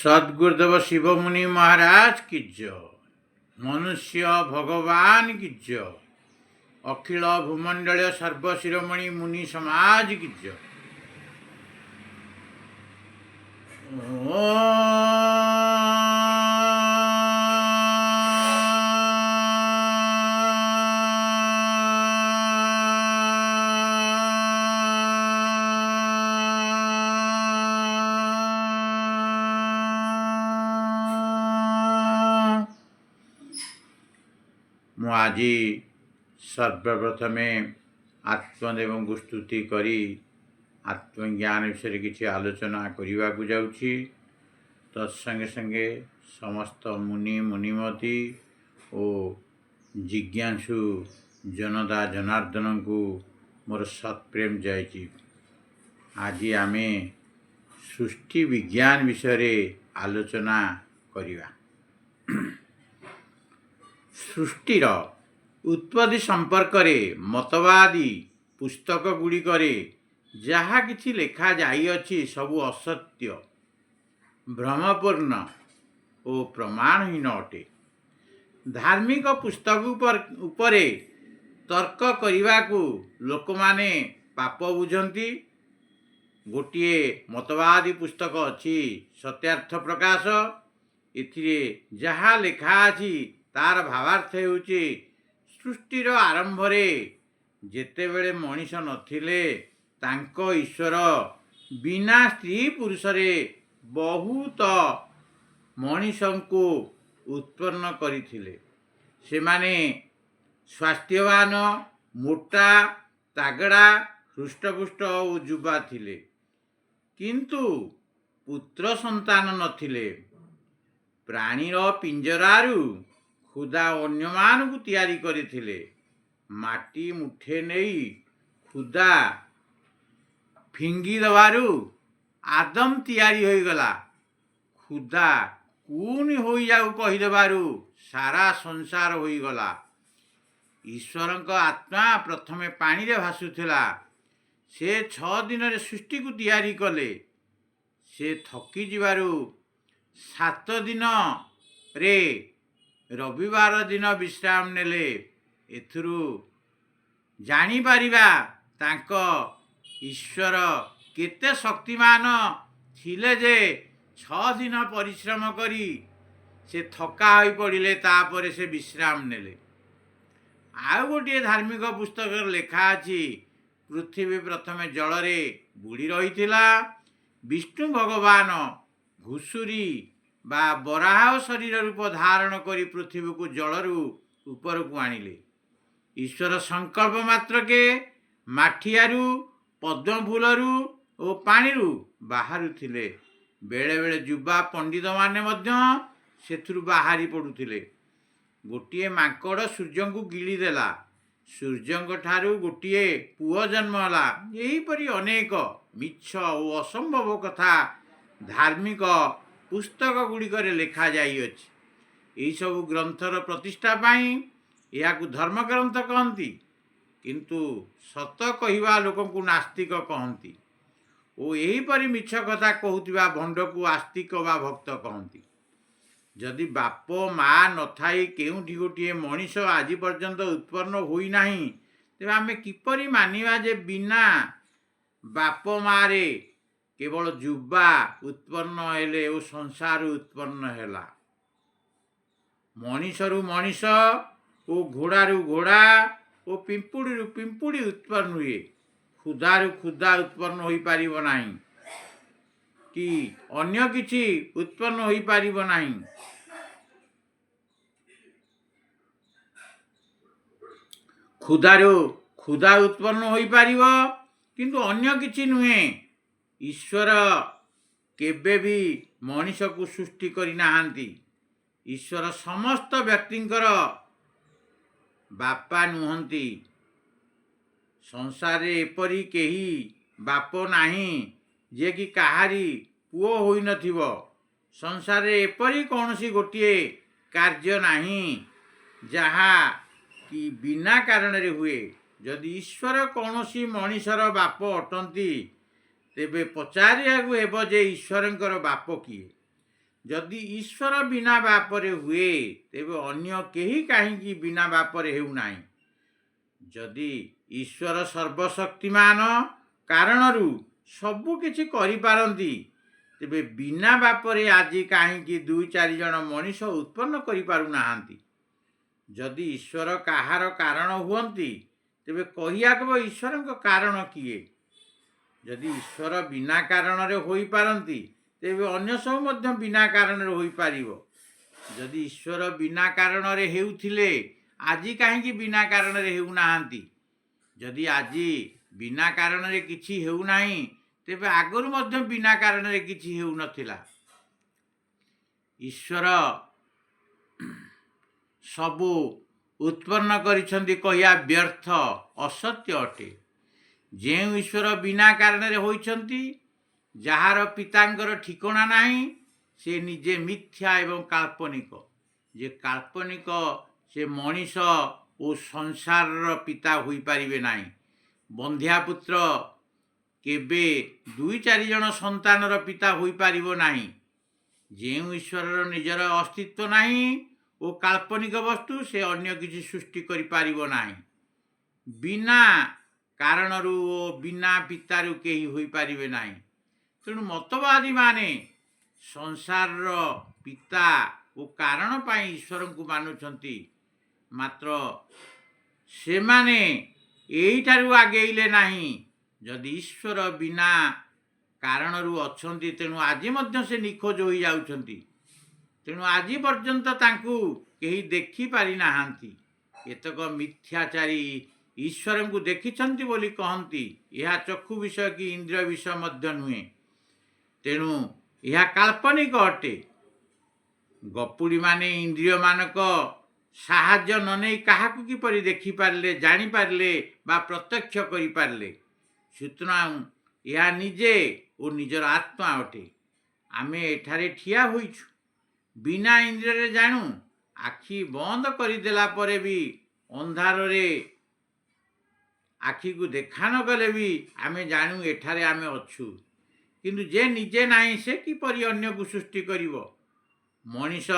सद्गुरुदेव शिवमुनि महाराज की जय। मनुष्य भगवान की जय। अखिल भूमंडल सर्वशिरोमणि मुनि समाज की जय। ମୁଁ ଆଜି ସର୍ବପ୍ରଥମେ ଆତ୍ମଦେବଙ୍କୁ ସ୍ତୁତି କରି ଆତ୍ମଜ୍ଞାନ ବିଷୟରେ କିଛି ଆଲୋଚନା କରିବାକୁ ଯାଉଛି। ତତ୍ସଙ୍ଗେ ସଙ୍ଗେ ସମସ୍ତ ମୁନି ମୁନିମତି ଓ ଜିଜ୍ଞାସୁ ଜନତା ଜନାର୍ଦ୍ଦନଙ୍କୁ ମୋର ସତ୍ପ୍ରେମ ଯାଇଛି। ଆଜି ଆମେ ସୃଷ୍ଟି ବିଜ୍ଞାନ ବିଷୟରେ ଆଲୋଚନା କରିବା। ସୃଷ୍ଟିର ଉତ୍ପତ୍ତି ସମ୍ପର୍କରେ ମତବାଦୀ ପୁସ୍ତକ ଗୁଡ଼ିକରେ ଯାହା କିଛି ଲେଖାଯାଇଅଛି ସବୁ ଅସତ୍ୟ, ଭ୍ରମପୂର୍ଣ୍ଣ ଓ ପ୍ରମାଣହୀନ ଅଟେ। ଧାର୍ମିକ ପୁସ୍ତକ ଉପରେ ତର୍କ କରିବାକୁ ଲୋକମାନେ ପାପ ବୁଝନ୍ତି। ଗୋଟିଏ ମତବାଦୀ ପୁସ୍ତକ ଅଛି ସତ୍ୟାର୍ଥ ପ୍ରକାଶ। ଏଥିରେ ଯାହା ଲେଖା ଅଛି ତାର ଭାବାର୍ଥ ହେଉଛି ସୃଷ୍ଟିର ଆରମ୍ଭରେ ଯେତେବେଳେ ମଣିଷ ନଥିଲେ ତାଙ୍କ ଈଶ୍ୱର ବିନା ସ୍ତ୍ରୀ ପୁରୁଷରେ ବହୁତ ମଣିଷଙ୍କୁ ଉତ୍ପନ୍ନ କରିଥିଲେ। ସେମାନେ ସ୍ୱାସ୍ଥ୍ୟବାନ, ମୋଟା, ତାଗଡ଼ା, ହୃଷ୍ଟପୁଷ୍ଟ ଓ ଯୁବା ଥିଲେ, କିନ୍ତୁ ପୁତ୍ର ସନ୍ତାନ ନଥିଲେ। ପ୍ରାଣୀର ପିଞ୍ଜରାରୁ ଖୁଦା ଅନ୍ୟମାନଙ୍କୁ ତିଆରି କରିଥିଲେ। ମାଟି ମୁଠେ ନେଇ ଖୁଦା ଫିଙ୍ଗି ଦେବାରୁ ଆଦମ ତିଆରି ହୋଇଗଲା। ଖୁଦା କୁନି ହୋଇଯାଉ କହିଦେବାରୁ ସାରା ସଂସାର ହୋଇଗଲା। ଈଶ୍ୱରଙ୍କ ଆତ୍ମା ପ୍ରଥମେ ପାଣିରେ ଭାସୁଥିଲା। ସେ 6 ଦିନରେ ସୃଷ୍ଟିକୁ ତିଆରି କଲେ। ସେ ଥକିଯିବାରୁ 7 ଦିନରେ ରବିବାର ଦିନ ବିଶ୍ରାମ ନେଲେ। ଏଥିରୁ ଜାଣିପାରିବା ତାଙ୍କ ଈଶ୍ୱର କେତେ ଶକ୍ତିମାନ ଥିଲେ ଯେ 6 ଦିନ ପରିଶ୍ରମ କରି ସେ ଥକା ହୋଇପଡ଼ିଲେ, ତାପରେ ସେ ବିଶ୍ରାମ ନେଲେ। ଆଉ ଗୋଟିଏ ଧାର୍ମିକ ପୁସ୍ତକରେ ଲେଖା ଅଛି ପୃଥିବୀ ପ୍ରଥମେ ଜଳରେ ବୁଡ଼ି ରହିଥିଲା। ବିଷ୍ଣୁ ଭଗବାନ ଘୁଷୁରୀ ବା ବରାହ ଶରୀର ରୂପ ଧାରଣ କରି ପୃଥିବୀକୁ ଜଳରୁ ଉପରକୁ ଆଣିଲେ। ଈଶ୍ୱର ସଂକଳ୍ପ ମାତ୍ରକେ ମାଠିଆରୁ, ପଦ୍ମଫୁଲରୁ ଓ ପାଣିରୁ ବାହାରୁଥିଲେ। ବେଳେବେଳେ ଯୁବା ପଣ୍ଡିତମାନେ ମଧ୍ୟ ସେଥିରୁ ବାହାରି ପଡ଼ୁଥିଲେ। ଗୋଟିଏ ମାଙ୍କଡ଼ ସୂର୍ଯ୍ୟଙ୍କୁ ଗିଳିଦେଲା। ସୂର୍ଯ୍ୟଙ୍କ ଠାରୁ ଗୋଟିଏ ପୁଅ ଜନ୍ମ ହେଲା। ଏହିପରି ଅନେକ ମିଛ ଓ ଅସମ୍ଭବ କଥା ଧାର୍ମିକ ପୁସ୍ତକ ଗୁଡ଼ିକରେ ଲେଖାଯାଇଅଛି। ଏହିସବୁ ଗ୍ରନ୍ଥର ପ୍ରତିଷ୍ଠା ପାଇଁ ଏହାକୁ ଧର୍ମଗ୍ରନ୍ଥ କହନ୍ତି, କିନ୍ତୁ ସତ କହିବା ଲୋକଙ୍କୁ ନାସ୍ତିକ କହନ୍ତି ଓ ଏହିପରି ମିଛ କଥା କହୁଥିବା ଭଣ୍ଡକୁ ଆସ୍ତିକ ବା ଭକ୍ତ କହନ୍ତି। ଯଦି ବାପ ମା ନଥାଇ କେଉଁଠି ଗୋଟିଏ ମଣିଷ ଆଜି ପର୍ଯ୍ୟନ୍ତ ଉତ୍ପନ୍ନ ହୋଇନାହିଁ, ତେବେ ଆମେ କିପରି ମାନିବା ଯେ ବିନା ବାପ ମାରେ କେବଳ ଯୁବା ଉତ୍ପନ୍ନ ହେଲେ ଓ ସଂସାର ଉତ୍ପନ୍ନ ହେଲା? ମଣିଷରୁ ମଣିଷ ଓ ଘୋଡ଼ାରୁ ଘୋଡ଼ା ଓ ପିମ୍ପୁଡ଼ିରୁ ପିମ୍ପୁଡ଼ି ଉତ୍ପନ୍ନ ହୁଏ। ଖୁଦାରୁ ଖୁଦା ଉତ୍ପନ୍ନ ହୋଇପାରିବ ନାହିଁ କି ଅନ୍ୟ କିଛି ଉତ୍ପନ୍ନ ହୋଇପାରିବ ନାହିଁ। ଖୁଦାରୁ ଖୁଦା ଉତ୍ପନ୍ନ ହୋଇପାରିବ, କିନ୍ତୁ ଅନ୍ୟ କିଛି ନୁହେଁ। ଈଶ୍ୱର କେବେ ବି ମଣିଷକୁ ସୃଷ୍ଟି କରିନାହାନ୍ତି। ଈଶ୍ୱର ସମସ୍ତ ବ୍ୟକ୍ତିଙ୍କର ବାପା ନୁହନ୍ତି। ସଂସାରରେ ଏପରି କେହି ବାପ ନାହିଁ ଯିଏକି କାହାରି ପୁଅ ହୋଇନଥିବ। ସଂସାରରେ ଏପରି କୌଣସି ଗୋଟିଏ କାର୍ଯ୍ୟ ନାହିଁ ଯାହା କି ବିନା କାରଣରେ ହୁଏ। ଯଦି ଈଶ୍ୱର କୌଣସି ମଣିଷର ବାପ ଅଟନ୍ତି, ତେବେ ପଚାରିବାକୁ ହେବ ଯେ ଈଶ୍ୱରଙ୍କର ବାପ କିଏ? ଯଦି ଈଶ୍ୱର ବିନା ବାପରେ ହୁଏ ତେବେ ଅନ୍ୟ କେହି କାହିଁକି ବିନା ବାପରେ ହେଉନାହିଁ? ଯଦି ଈଶ୍ୱର ସର୍ବଶକ୍ତିମାନ କାରଣରୁ ସବୁ କିଛି କରିପାରନ୍ତି ତେବେ ବିନା ବାପରେ ଆଜି କାହିଁକି 2-4 ଜଣ ମଣିଷ ଉତ୍ପନ୍ନ କରିପାରୁନାହାନ୍ତି? ଯଦି ଈଶ୍ୱର କାହାର କାରଣ ହୁଅନ୍ତି ତେବେ କହିବାକୁ ଈଶ୍ୱରଙ୍କ କାରଣ କିଏ? ଯଦି ଈଶ୍ୱର ବିନା କାରଣରେ ହୋଇପାରନ୍ତି ତେବେ ଅନ୍ୟ ସବୁ ମଧ୍ୟ ବିନା କାରଣରେ ହୋଇପାରିବ। ଯଦି ଈଶ୍ୱର ବିନା କାରଣରେ ହେଉଥିଲେ ଆଜି କାହିଁକି ବିନା କାରଣରେ ହେଉନାହାନ୍ତି? ଯଦି ଆଜି ବିନା କାରଣରେ କିଛି ହେଉନାହିଁ ତେବେ ଆଗରୁ ମଧ୍ୟ ବିନା କାରଣରେ କିଛି ହେଉନଥିଲା। ଈଶ୍ୱର ସବୁ ଉତ୍ପନ୍ନ କରିଛନ୍ତି କହିବା ବ୍ୟର୍ଥ, ଅସତ୍ୟ ଅଟେ। ଯେଉଁ ଈଶ୍ୱର ବିନା କାରଣରେ ହୋଇଛନ୍ତି, ଯାହାର ପିତାଙ୍କର ଠିକଣା ନାହିଁ, ସେ ନିଜେ ମିଥ୍ୟା ଏବଂ କାଳ୍ପନିକ। ଯେ କାଳ୍ପନିକ ସେ ମଣିଷ ଓ ସଂସାରର ପିତା ହୋଇପାରିବେ ନାହିଁ। ବନ୍ଧ୍ୟା ପୁତ୍ର କେବେ 2-4 ଜଣ ସନ୍ତାନର ପିତା ହୋଇପାରିବ ନାହିଁ। ଯେଉଁ ଈଶ୍ୱରର ନିଜର ଅସ୍ତିତ୍ୱ ନାହିଁ ଓ କାଳ୍ପନିକ ବସ୍ତୁ, ସେ ଅନ୍ୟ କିଛି ସୃଷ୍ଟି କରିପାରିବ ନାହିଁ। ବିନା କାରଣରୁ ଓ ବିନା ପିତାରୁ କେହି ହୋଇପାରିବେ ନାହିଁ। ତେଣୁ ମତବାଦୀମାନେ ସଂସାରର ପିତା ଓ କାରଣ ପାଇଁ ଈଶ୍ୱରଙ୍କୁ ମାନୁଛନ୍ତି, ମାତ୍ର ସେମାନେ ଏଇଠାରୁ ଆଗେଇଲେ ନାହିଁ। ଯଦି ଈଶ୍ୱର ବିନା କାରଣରୁ ଅଛନ୍ତି ତେଣୁ ଆଜି ମଧ୍ୟ ସେ ନିଖୋଜ ହୋଇଯାଉଛନ୍ତି। ତେଣୁ ଆଜି ପର୍ଯ୍ୟନ୍ତ ତାଙ୍କୁ କେହି ଦେଖିପାରିନାହାନ୍ତି। ଏତକ ମିଥ୍ୟାଚାରୀ ଈଶ୍ୱରଙ୍କୁ ଦେଖିଛନ୍ତି ବୋଲି କହନ୍ତି। ଏହା ଚକ୍ଷୁ ବିଷୟ କି ଇନ୍ଦ୍ରିୟ ବିଷୟ ମଧ୍ୟ ନୁହେଁ। ତେଣୁ ଏହା କାଳ୍ପନିକ ଅଟେ। ଗପୁଡ଼ିମାନେ ଇନ୍ଦ୍ରିୟମାନଙ୍କ ସାହାଯ୍ୟ ନ ନେଇ କାହାକୁ କିପରି ଦେଖିପାରିଲେ, ଜାଣିପାରିଲେ ବା ପ୍ରତ୍ୟକ୍ଷ କରିପାରିଲେ? ସୁତରାଂ ଏହା ନିଜେ ଓ ନିଜର ଆତ୍ମା ଅଟେ। ଆମେ ଏଠାରେ ଠିଆ ହୋଇଛୁ, ବିନା ଇନ୍ଦ୍ରିୟରେ ଜାଣୁ। ଆଖି ବନ୍ଦ କରିଦେଲା ପରେ ବି ଅନ୍ଧାରରେ ଆଖିକୁ ଦେଖା ନ ଗଲେ ବି ଆମେ ଜାଣୁ ଏଠାରେ ଆମେ ଅଛୁ। କିନ୍ତୁ ଯେ ନିଜେ ନାହିଁ ସେ କିପରି ଅନ୍ୟକୁ ସୃଷ୍ଟି କରିବ? ମଣିଷ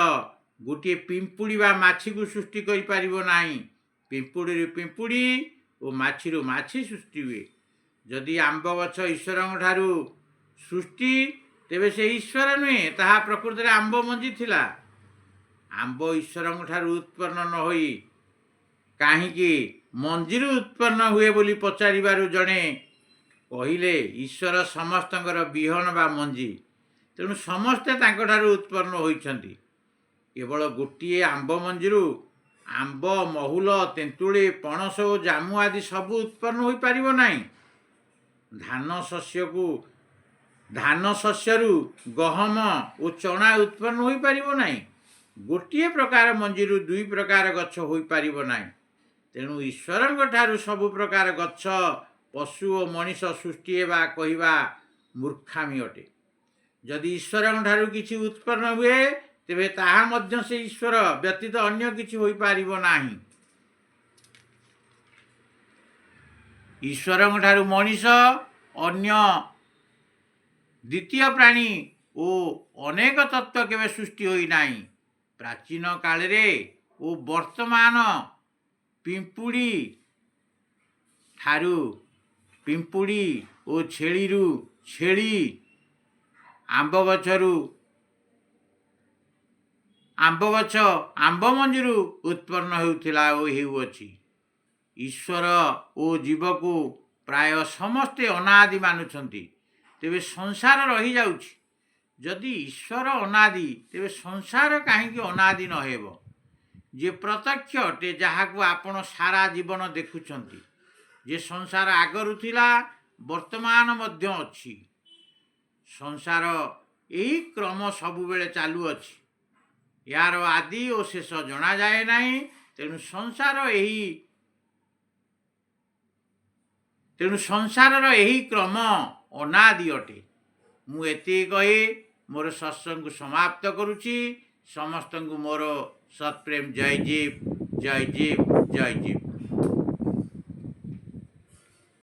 ଗୋଟିଏ ପିମ୍ପୁଡ଼ି ବା ମାଛିକୁ ସୃଷ୍ଟି କରିପାରିବ ନାହିଁ। ପିମ୍ପୁଡ଼ିରୁ ପିମ୍ପୁଡ଼ି ଓ ମାଛିରୁ ମାଛି ସୃଷ୍ଟି ହୁଏ। ଯଦି ଆମ୍ବ ଗଛ ଈଶ୍ୱରଙ୍କ ଠାରୁ ସୃଷ୍ଟି, ତେବେ ସେ ଈଶ୍ୱର ନୁହେଁ, ତାହା ପ୍ରକୃତରେ ଆମ୍ବ ମଞ୍ଜି ଥିଲା। ଆମ୍ବ ଈଶ୍ୱରଙ୍କ ଠାରୁ ଉତ୍ପନ୍ନ ନ ହୋଇ କାହିଁକି ମଞ୍ଜିରୁ ଉତ୍ପନ୍ନ ହୁଏ ବୋଲି ପଚାରିବାରୁ ଜଣେ କହିଲେ, ଈଶ୍ୱର ସମସ୍ତଙ୍କର ବିହନ ବା ମଞ୍ଜି, ତେଣୁ ସମସ୍ତେ ତାଙ୍କଠାରୁ ଉତ୍ପନ୍ନ ହୋଇଛନ୍ତି। କେବଳ ଗୋଟିଏ ଆମ୍ବ ମଞ୍ଜିରୁ ଆମ୍ବ, ମହୁଲ, ତେନ୍ତୁଳି, ପଣସ ଓ ଜାମୁ ଆଦି ସବୁ ଉତ୍ପନ୍ନ ହୋଇପାରିବ ନାହିଁ। ଧାନ ଶସ୍ୟରୁ ଗହମ ଓ ଚଣା ଉତ୍ପନ୍ନ ହୋଇପାରିବ ନାହିଁ। ଗୋଟିଏ ପ୍ରକାର ମଞ୍ଜିରୁ 2 ପ୍ରକାର ଗଛ ହୋଇପାରିବ ନାହିଁ। ତେଣୁ ଈଶ୍ୱରଙ୍କ ଠାରୁ ସବୁ ପ୍ରକାର ଗଛ, ପଶୁ ଓ ମଣିଷ ସୃଷ୍ଟି ହେବା କହିବା ମୂର୍ଖାମି ଅଟେ। ଯଦି ଈଶ୍ୱରଙ୍କ ଠାରୁ କିଛି ଉତ୍ପନ୍ନ ହୁଏ ତେବେ ତାହା ମଧ୍ୟ ସେ ଈଶ୍ୱର ବ୍ୟତୀତ ଅନ୍ୟ କିଛି ହୋଇପାରିବ ନାହିଁ। ଈଶ୍ୱରଙ୍କ ଠାରୁ ମଣିଷ ଅନ୍ୟ ଦ୍ୱିତୀୟ ପ୍ରାଣୀ ଓ ଅନେକ ତତ୍ତ୍ୱ କେବେ ସୃଷ୍ଟି ହୋଇନାହିଁ। ପ୍ରାଚୀନ କାଳରେ ଓ ବର୍ତ୍ତମାନ ପିମ୍ପୁଡ଼ି ଓ ଛେଳିରୁ ଛେଳି, ଆମ୍ବ ଗଛ ଆମ୍ବ ମଞ୍ଜିରୁ ଉତ୍ପନ୍ନ ହେଉଥିଲା ଓ ହେଉଅଛି। ଈଶ୍ୱର ଓ ଜୀବକୁ ପ୍ରାୟ ସମସ୍ତେ ଅନାଦି ମାନୁଛନ୍ତି, ତେବେ ସଂସାର ରହିଯାଉଛି। ଯଦି ଈଶ୍ୱର ଅନାଦି ତେବେ ସଂସାର କାହିଁକି ଅନାଦି ନ ହେବ? ଯେ ପ୍ରତ୍ୟକ୍ଷ ଅଟେ, ଯାହାକୁ ଆପଣ ସାରା ଜୀବନ ଦେଖୁଛନ୍ତି, ଯେ ସଂସାର ଆଗରୁ ଥିଲା, ବର୍ତ୍ତମାନ ମଧ୍ୟ ଅଛି। ସଂସାର ଏହି କ୍ରମ ସବୁବେଳେ ଚାଲୁଅଛି। ଏହାର ଆଦି ଓ ଶେଷ ଜଣାଯାଏ ନାହିଁ। ତେଣୁ ସଂସାରର ଏହି କ୍ରମ ଅନାଦି ଅଟେ। ମୁଁ ଏତିକି କହି ମୋର ସତ୍ସଙ୍ଗକୁ ସମାପ୍ତ କରୁଛି। ସମସ୍ତଙ୍କୁ ମୋର ସତ୍ପ୍ରେମ ଜୟ ଜୀବ, ଜୟ ଜୀବ, ଜୟ ଜୀବ।